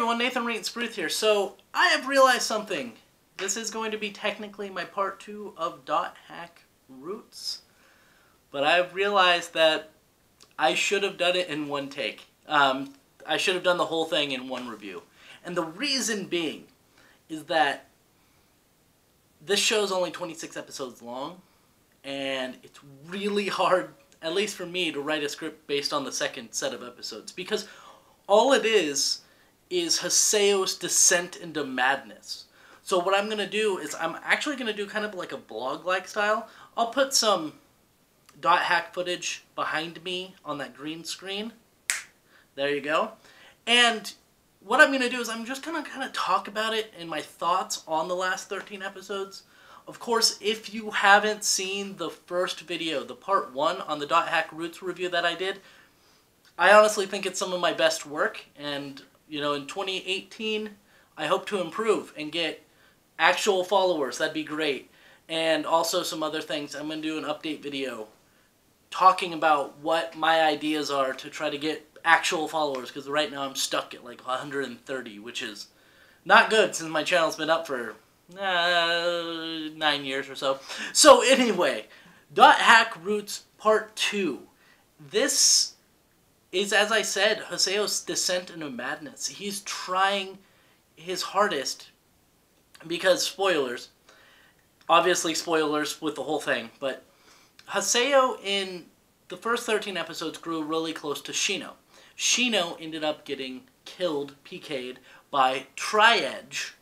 everyone, Nathan Spruth here. So, I have realized something. This is going to be technically my part 2 of Dot Hack Roots. But I've realized that I should have done it in one take. I should have done the whole thing in one review. And the reason being is that this show's only 26 episodes long. And it's really hard, at least for me, to write a script based on the second set of episodes. Because all it is Haseo's descent into madness. So what I'm going to do is I'm actually going to do kind of like a blog-like style. I'll put some Dot Hack footage behind me on that green screen. There you go. And what I'm going to do is I'm just going to kind of talk about it and my thoughts on the last 13 episodes. Of course, if you haven't seen the first video, the part 1 on the Dot Hack Roots review that I did, I honestly think it's some of my best work, and you know, in 2018, I hope to improve and get actual followers. That'd be great. And also some other things. I'm going to do an update video talking about what my ideas are to try to get actual followers, because right now I'm stuck at like 130, which is not good since my channel's been up for 9 years or so. So anyway, Dot Hack Roots Part 2. This is, as I said, Haseo's descent into madness. He's trying his hardest, because spoilers, obviously spoilers with the whole thing, but Haseo in the first 13 episodes grew really close to Shino. Shino ended up getting killed, PK'd, by Tri-Edge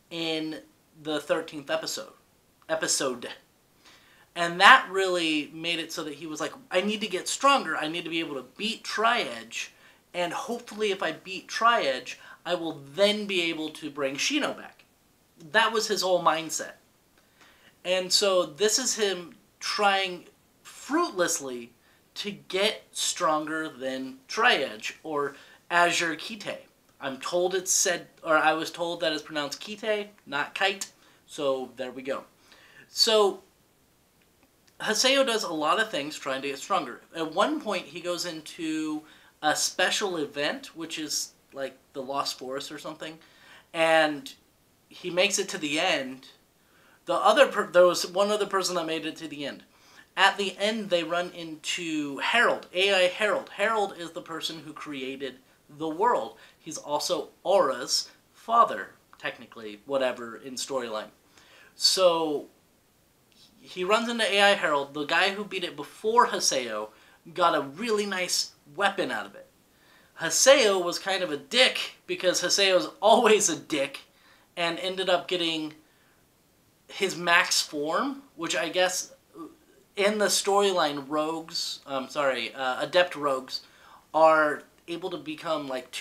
in the 13th episode. And that really made it so that he was like, I need to get stronger. I need to be able to beat Tri-Edge. And hopefully if I beat Tri-Edge, I will then be able to bring Shino back. That was his whole mindset. And so this is him trying fruitlessly to get stronger than Tri-Edge, or Azure Kite. I'm told it's said, or I was told that it's pronounced Kite, not Kite. So there we go. So Haseo does a lot of things trying to get stronger. At one point, he goes into a special event, which is like the Lost Forest or something, and he makes it to the end. There was one other person that made it to the end. At the end, they run into Harold, AI Harold. Harold is the person who created the world. He's also Aura's father, technically, whatever, in storyline. So he runs into AI Harold. The guy who beat it before Haseo got a really nice weapon out of it. Haseo was kind of a dick, because Haseo's always a dick, and ended up getting his max form, which I guess in the storyline, adept rogues are able to become like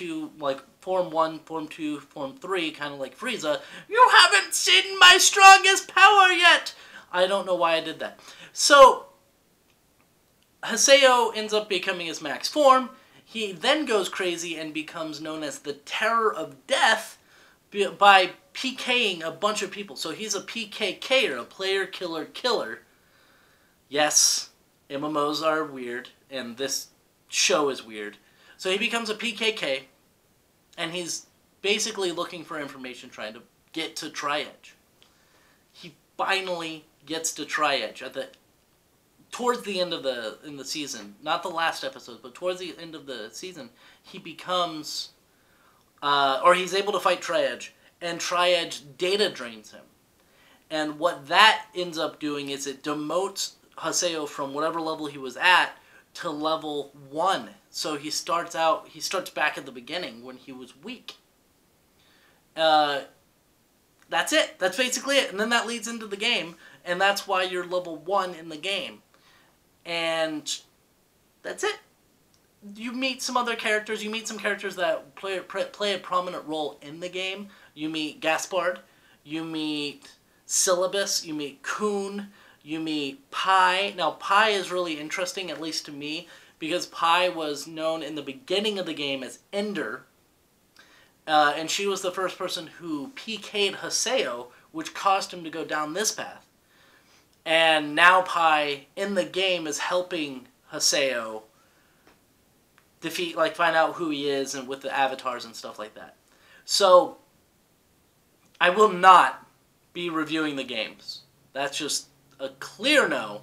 Form 1, Form 2, Form 3, kind of like Frieza. You haven't seen my strongest power yet! I don't know why I did that. So, Haseo ends up becoming his max form. He then goes crazy and becomes known as the Terror of Death by PKing a bunch of people. So he's a PKKer, a player killer killer. Yes, MMOs are weird, and this show is weird. So he becomes a PKK, and he's basically looking for information, trying to get to Tri-Edge. He finally gets to Tri-Edge towards the end of the season, not the last episode, but towards the end of the season. He becomes, or he's able to fight Tri-Edge, and Tri-Edge data drains him. And what that ends up doing is it demotes Haseo from whatever level he was at to level 1. So he starts back at the beginning when he was weak. That's it. That's basically it. And then that leads into the game, and that's why you're level 1 in the game. And that's it. You meet some other characters. You meet some characters that play a prominent role in the game. You meet Gaspard. You meet Syllabus. You meet Kun. You meet Pi. Now, Pi is really interesting, at least to me, because Pi was known in the beginning of the game as Ender. And she was the first person who PK'd Haseo, which caused him to go down this path. And now Pi, in the game, is helping Haseo find out who he is, and with the avatars and stuff like that. So, I will not be reviewing the games. That's just a clear no.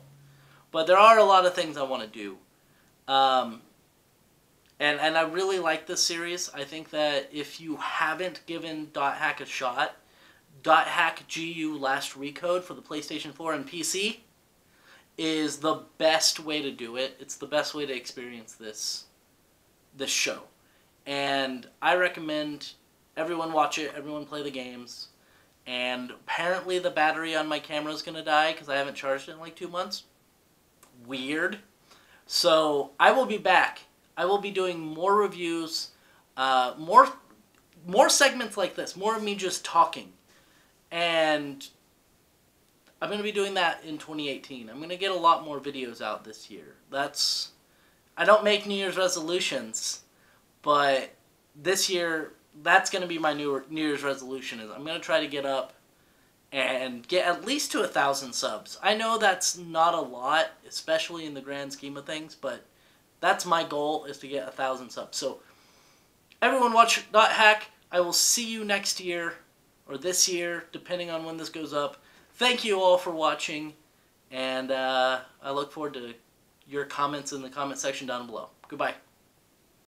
But there are a lot of things I want to do. And I really like this series. I think that if you haven't given Dot Hack a shot, Dot Hack GU Last Recode for the PlayStation 4 and PC is the best way to do it. It's the best way to experience this show. And I recommend everyone watch it, everyone play the games. And apparently the battery on my camera is going to die because I haven't charged it in like 2 months. Weird. So I will be back. I will be doing more reviews, more segments like this, more of me just talking. And I'm going to be doing that in 2018. I'm going to get a lot more videos out this year. I don't make New Year's resolutions, but this year, that's going to be my New Year's resolution. Is I'm going to try to get up and get at least to 1,000 subs. I know that's not a lot, especially in the grand scheme of things, but that's my goal, is to get 1,000 subs. So, everyone watch Dot Hack. I will see you next year, or this year, depending on when this goes up. Thank you all for watching, and I look forward to your comments in the comment section down below. Goodbye.